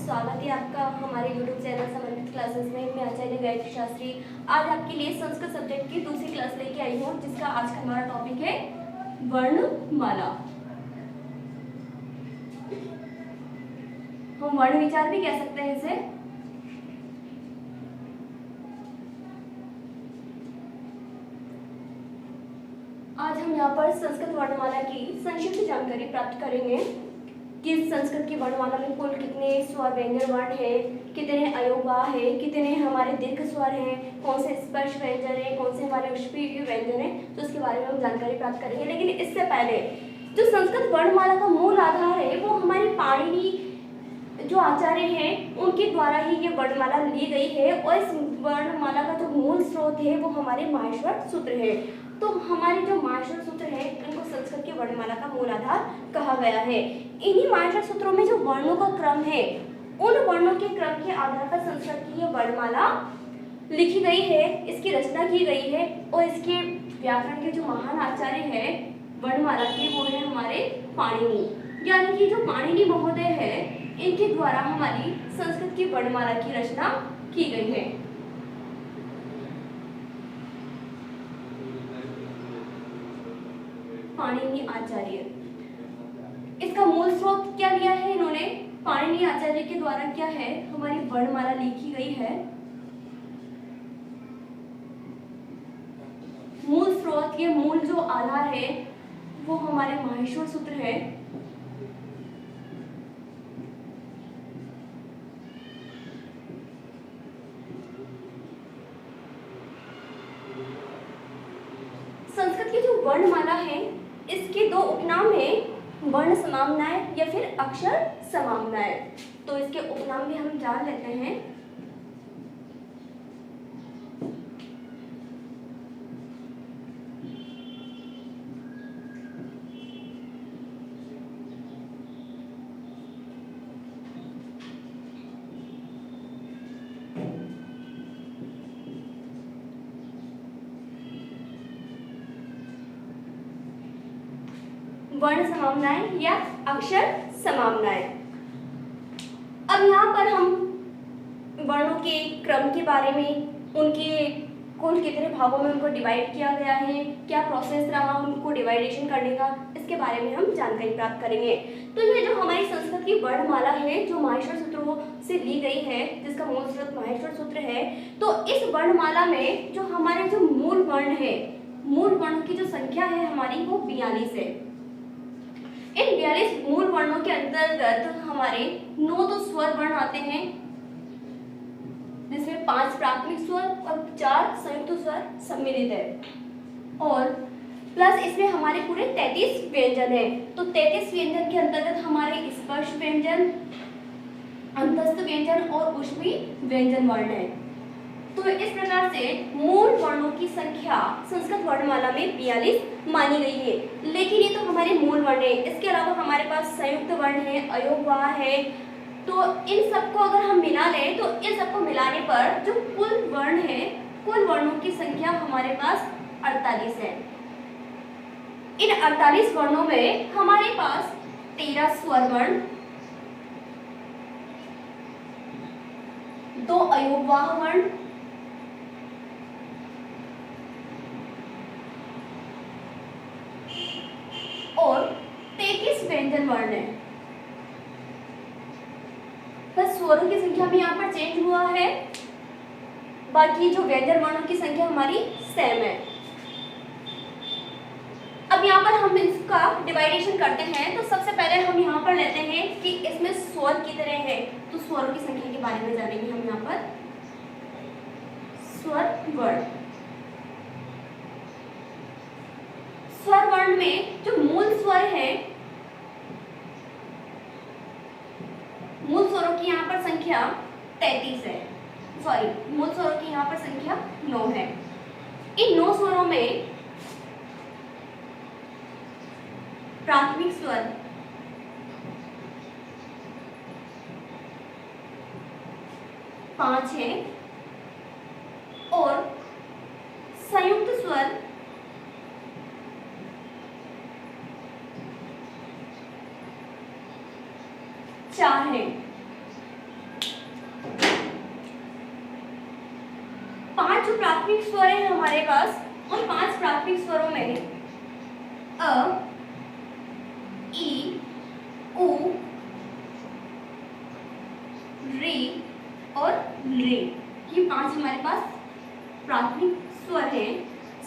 स्वागत है आपका हमारे YouTube चैनल समन्वित क्लासेस में। मैं आचार्य गायत्री शास्त्री आज आपके लिए संस्कृत सब्जेक्ट की दूसरी क्लास लेके आई हूँ, जिसका आज का हमारा टॉपिक है वर्णमाला। हम वर्ण विचार भी कह सकते हैं इसे। आज हम यहाँ पर संस्कृत वर्णमाला की संक्षिप्त जानकारी प्राप्त करेंगे कि संस्कृत की वर्णमाला में कुल कितने स्वर व्यंजन वर्ण है, कितने अयोगवाह है, कितने हमारे दीर्घ स्वर हैं, कौन से स्पर्श व्यंजन है, कौन से हमारे उष्पीय व्यंजन है, तो उसके बारे में हम जानकारी प्राप्त करेंगे। लेकिन इससे पहले जो संस्कृत वर्णमाला का मूल आधार है वो हमारे पाणिनि जो आचार्य हैं उनके द्वारा ही ये वर्णमाला ली गई है, और इस वर्णमाला का जो मूल स्रोत है वो हमारे माहेश्वर सूत्र है। तो हमारे जो माहेश्वर सूत्र है इनको संस्कृत की वर्णमाला का मूल आधार कहा गया है। इन्हीं माहेश्वर सूत्रों में जो वर्णों का क्रम है उन वर्णों के क्रम के आधार पर संस्कृत की ये वर्णमाला लिखी गई है, इसकी रचना की गई है, और इसके व्याकरण के जो महान आचार्य है वर्णमाला के वो है हमारे पाणिनि, यानी कि जो पाणिनि महोदय है इनके द्वारा हमारी संस्कृत की वर्णमाला की रचना की गई है। पाणिनि आचार्य, इसका मूल स्रोत क्या लिया है इन्होंने? पाणिनि आचार्य के द्वारा क्या है हमारी वर्णमाला लिखी गई है। मूल स्रोत, ये मूल जो आधार है वो हमारे माहेश्वर सूत्र है। संस्कृत की जो वर्णमाला है इसके दो उपनाम हैं, वर्ण समाम्नाय या फिर अक्षर समाम्नाय। तो इसके उपनाम भी हम जान लेते हैं। वर्ण समाम्नाय या अक्षर समाम्नाय। अब यहाँ पर हम वर्णों के क्रम के बारे में, उनके कुल कितने भागों में उनको डिवाइड किया गया है, क्या प्रोसेस रहा उनको डिवाइडेशन करने का, इसके बारे में हम जानकारी प्राप्त करेंगे। तो ये जो हमारी संस्कृत की वर्णमाला है जो माहेश्वर सूत्रों से ली गई है, जिसका मूल स्रोत माहेश्वर सूत्र है, तो इस वर्णमाला में जो हमारे जो मूल वर्ण है, मूल वर्णों की जो संख्या है हमारी वो 42 है। इन 42 मूल वर्णों के अंतर्गत हमारे 9 तो स्वर वर्ण आते हैं, जिसमें 5 प्राथमिक स्वर और 4 संयुक्त स्वर सम्मिलित है, और प्लस इसमें हमारे पूरे 33 व्यंजन है। तो 33 व्यंजन के अंतर्गत हमारे स्पर्श व्यंजन, अंतस्थ व्यंजन और उष्मी व्यंजन वर्ण है। तो इस प्रकार से मूल वर्णों की संख्या संस्कृत वर्णमाला में 42 मानी गई है। लेकिन ये तो हमारे मूल वर्ण है, इसके अलावा हमारे पास संयुक्त वर्ण है, अयोगवाह है। तो इन सबको अगर हम मिला लें तो इन सबको मिलाने पर जो कुल वर्ण है, कुल वर्णों की संख्या हमारे पास 48 है। इन 48 वर्णों में हमारे पास 13 स्वर वर्ण, 2 अयोगवाह वर्ण, और 33 व्यंजन वर्ण है। बस स्वरों की संख्या में यहाँ पर चेंज हुआ है, बाकी जो व्यंजन वर्णों की संख्या हमारी सेम है। अब यहाँ पर हम इसका डिवाइडेशन करते हैं। तो सबसे पहले हम यहाँ पर लेते हैं कि इसमें स्वर कितने हैं। तो स्वरों की संख्या के बारे में जानेंगे हम यहाँ पर। स्वर वर्ण, स्वर वर्ण में जो मूल स्वर है, मूल स्वरों की यहाँ पर संख्या 33 है। सॉरी, मूल स्वरों की यहाँ पर संख्या 9 है। इन 9 स्वरों में प्राथमिक स्वर, पांच है, और संयुक्त स्वर 4 है। पांच जो प्राथमिक स्वर हैं हमारे पास, उन पांच प्राथमिक स्वरों में अ, ई, उ, री और रे, ये पांच हमारे पास प्राथमिक स्वर हैं।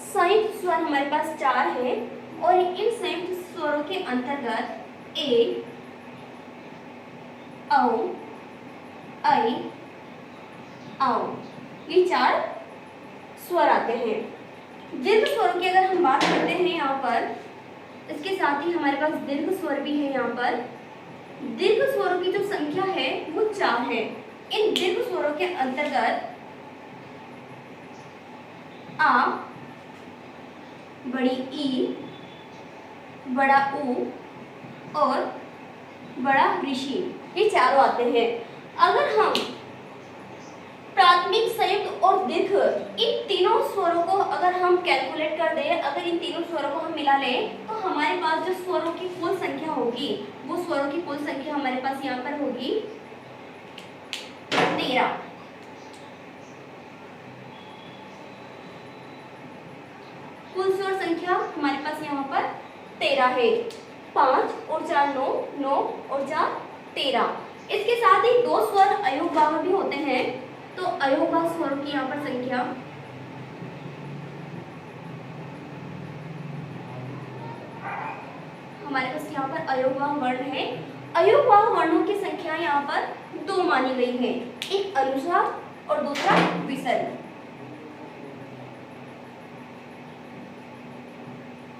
संयुक्त स्वर हमारे पास चार हैं और इन संयुक्त स्वरों के अंतर्गत ए, औ, ऐ, औ, ये चार स्वर आते हैं। दीर्घ स्वरों की अगर हम बात करते हैं यहाँ पर, इसके साथ ही हमारे पास दीर्घ स्वर भी है। यहाँ पर दीर्घ स्वरों की जो संख्या है वो चार है। इन दीर्घ स्वरों के अंतर्गत आ, बड़ी ई, बड़ा ऊ और बड़ा ऋषि, ये चारों आते हैं। अगर हम प्राथमिक, संयुक्त और दीर्घ इन तीनों स्वरों को अगर हम कैलकुलेट कर दें, अगर इन तीनों स्वरों को हम मिला लें, तो हमारे पास जो स्वरों की कुल संख्या होगी, वो स्वरों की कुल संख्या हमारे पास यहाँ पर होगी 13। कुल स्वर संख्या हमारे पास यहाँ पर 13 है। 5 और 4 9, 9 और 4 13। इसके साथ ही दो स्वर अयोगभाव भी होते हैं, तो अयोगभाव स्वरों की यहाँ पर संख्या हमारे पास यहाँ पर अयोगभाव वर्ण है। अयोगभाव वर्णों की संख्या यहाँ पर दो मानी गई है, एक अनुस्वार और दूसरा विसर्ग।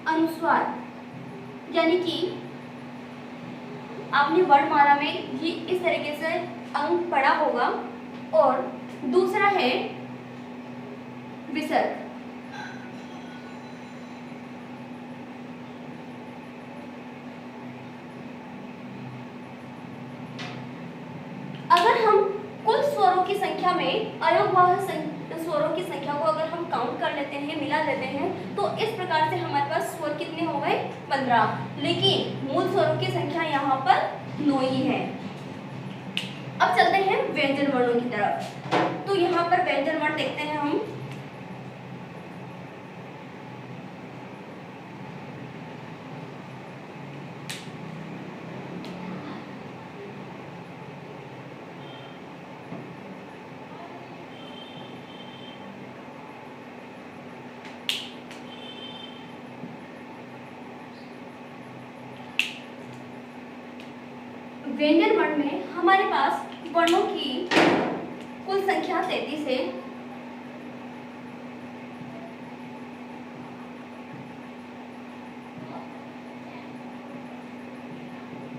अनुस्वार यानी कि आपने वर्णमाला में ये इस तरीके से अंक पढ़ा होगा, और दूसरा है विसर्ग। अगर हम कुल स्वरों की संख्या में अयोगभाव स्वरों की संख्या को अगर हम काउंट कर लेते हैं, मिला लेते हैं, तो इस प्रकार से हमारे पास स्वर कितने हो गए 15। लेकिन मूल स्वरों की संख्या यहाँ पर 9 ही है। अब चलते हैं व्यंजन वर्णों की तरफ। तो यहाँ पर व्यंजन वर्ण देखते हैं हम। व्यंजन वर्ण में हमारे पास वर्णों की कुल संख्या 33 है।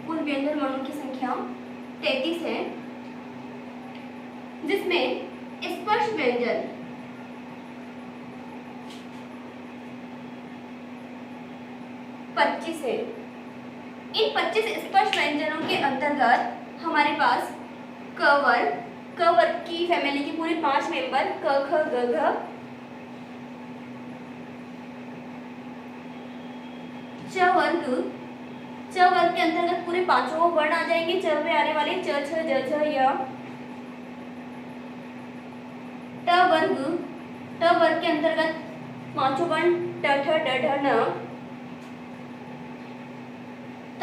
कुल व्यंजन वर्णों की संख्या 33 है, जिसमें स्पर्श व्यंजन 25 है। इन 25 स्पर्श व्यंजनों के अंतर्गत हमारे पास क वर्ग की फैमिली की पूरे 5 मेंबर क ख ग घ, च वर्ग के अंतर्गत पूरे पांचों वर्ण आ जाएंगे। च में आने वाले च छ ज झ य। ट वर्ग के अंतर्गत पांचों वर्ण ट ठ ड ढ न। त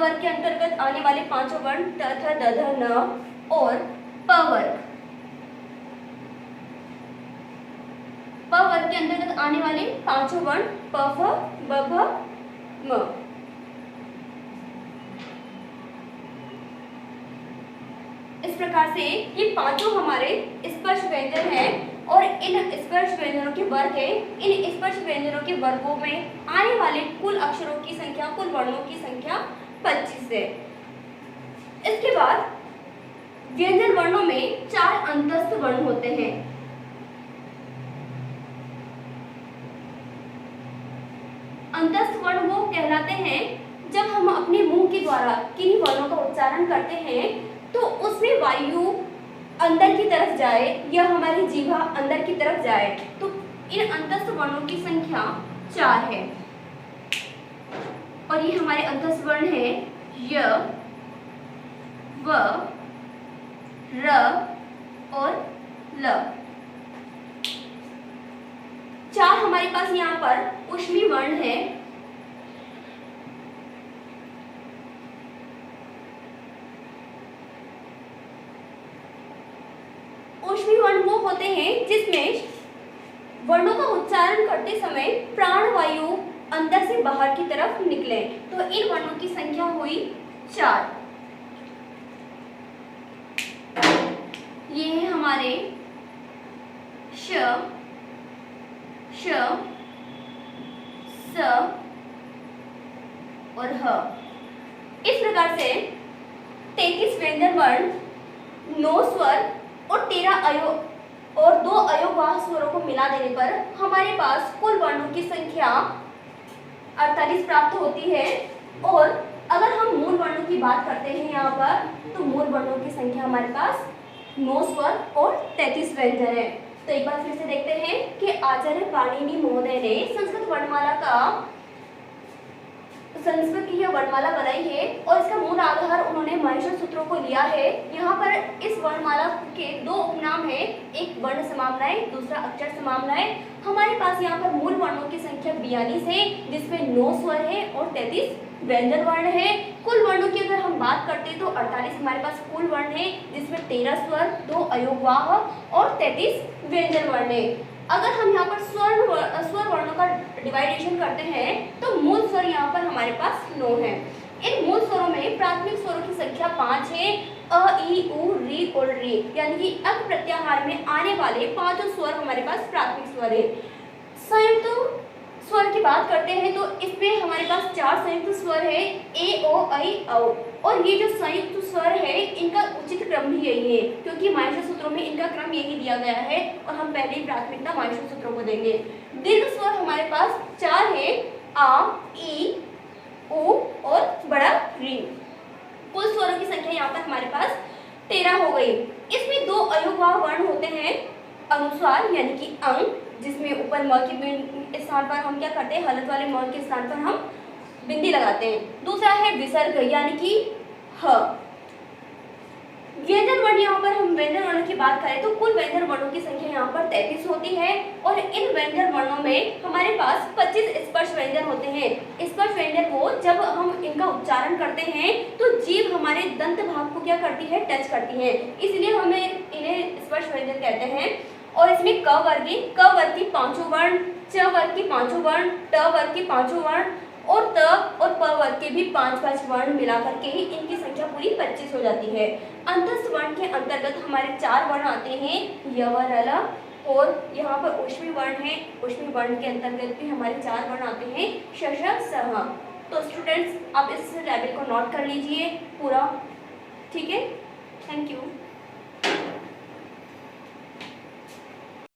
वर्ग के अंतर्गत आने वाले पांचों वर्ण ट थ द ध न। और प वर्ग के अंतर्गत आने वाले पांचों वर्ण प फ ब भ म। इस प्रकार से ये पांचों हमारे स्पर्श व्यंजन हैं, और इन स्पर्श व्यंजनों के वर्ग है। इन स्पर्श व्यंजनों के वर्गों में आने वाले कुल अक्षरों की संख्या, कुल वर्णों की संख्या 25 है। इसके बाद व्यंजन वर्णों में 4 अंतस्थ वर्ण होते हैं। अंतस्थ वर्ण वो कहलाते हैं जब हम अपने मुंह के द्वारा किन्हीं वर्णों का उच्चारण करते हैं तो उसमें वायु अंदर की तरफ जाए या हमारी जीवा अंदर की तरफ जाए। तो इन अंतस्थ वर्णों की संख्या 4 है, और ये हमारे अंतस्थ वर्ण है य, व, र और ल। 4 हमारे पास यहाँ पर ऊष्मी वर्ण है। ऊष्मी वर्ण वो होते हैं जिसमें वर्णों का उच्चारण करते समय प्राणवायु अंदर से बाहर की तरफ निकले। तो इन वर्णों की संख्या हुई 4। ये है हमारे श, श, स और ह। इस प्रकार से 33 व्यंजन वर्ण, 9 स्वर और 13 अयोग और 2 अयोगवाह स्वरों को मिला देने पर हमारे पास कुल वर्णों की संख्या 48 प्राप्त होती है। और अगर हम मूल वर्णों की बात करते हैं यहाँ पर, तो मूल वर्णों की संख्या हमारे पास 9 स्वर और 33 व्यंजन है। तो एक बार फिर से देखते हैं कि आचार्य पाणिनि महोदय ने संस्कृत की यह वर्णमाला बनाई है और इसका मूल आधार उन्होंने माहेश्वर सूत्रों को लिया है। यहाँ पर इस वर्णमाला के 2 उपनाम हैं, एक वर्ण समाम्नाएं, दूसरा अक्षर समाम्नाएं। हमारे पास यहाँ पर मूल वर्णों की संख्या 42 है, जिसमें 9 स्वर है और 33 व्यंजन वर्ण है। कुल वर्णों की अगर हम बात करते हैं तो 48 हमारे पास कुल वर्ण है, जिसमें 13 स्वर, 2 अयोगवाह और 33 व्यंजन वर्ण है। अगर हम यहाँ पर स्वर वर्णों का डिवाइडेशन करते हैं तो मूल स्वर यहाँ पर हमारे पास 9 है। इन मूल स्वरों में प्राथमिक स्वरों की संख्या 5 है, अ, ई, उ, री और रे, यानी कि अक प्रत्याहार में आने वाले 5 स्वर हमारे पास प्राथमिक स्वर है। संयुक्त स्वर की बात करते हैं तो इसमें हमारे पास 4 संयुक्त स्वर है, ए, ओ, ऐ, औ। और ये जो संयुक्त स्वर है इनका उचित क्रम भी यही है, क्योंकि माहेश्वर सूत्रों में इनका क्रम यही दिया गया है और हम पहले ही प्राथमिकता माहेश्वर सूत्रों को देंगे। दीर्घ स्वर हमारे पास 4 है, आ, ई, उ और बड़ा री। कुल स्वरों की संख्या यहाँ पर हमारे पास 13 हो गई। इसमें 2 अयोगवाह वर्ण होते हैं, अनुस्वार यानी कि अंग, जिसमें ऊपर म के स्थान पर हम क्या करते हैं, हलंत वाले म के स्थान पर हम बिंदी लगाते हैं। दूसरा है विसर्ग यानी कि ह। व्यंजन वर्ण, यहाँ पर हम व्यंजन वर्णों की बात करें तो कुल व्यंजन वर्णों की संख्या यहाँ पर 33 होती है और इन व्यंजन वर्णों में हमारे पास 25 स्पर्श व्यंजन होते हैं। स्पर्श व्यंजन वो जब हम इनका उच्चारण करते हैं तो जीभ हमारे दंत भाग को क्या करती है, टच करती है, इसलिए हमें इन्हें स्पर्श व्यंजन कहते हैं। और इसमें क वर्ग की 5 वर्ण, च वर्ग की 5 वर्ण, ट वर्ग की 5 वर्ण और त और प वर्ग के भी 5 वर्ण मिलाकर के ही इनकी संख्या पूरी 25 हो जाती है। अंतस्थ वर्ण के अंतर्गत हमारे 4 वर्ण आते हैं, य, व, र, ल, और यहाँ पर ऊष्मी वर्ण है। ऊष्मी वर्ण के अंतर्गत भी हमारे 4 वर्ण आते हैं, श, श, स, ह। तो स्टूडेंट्स आप इस टेबल को नोट कर लीजिए पूरा, ठीक है। Thank you.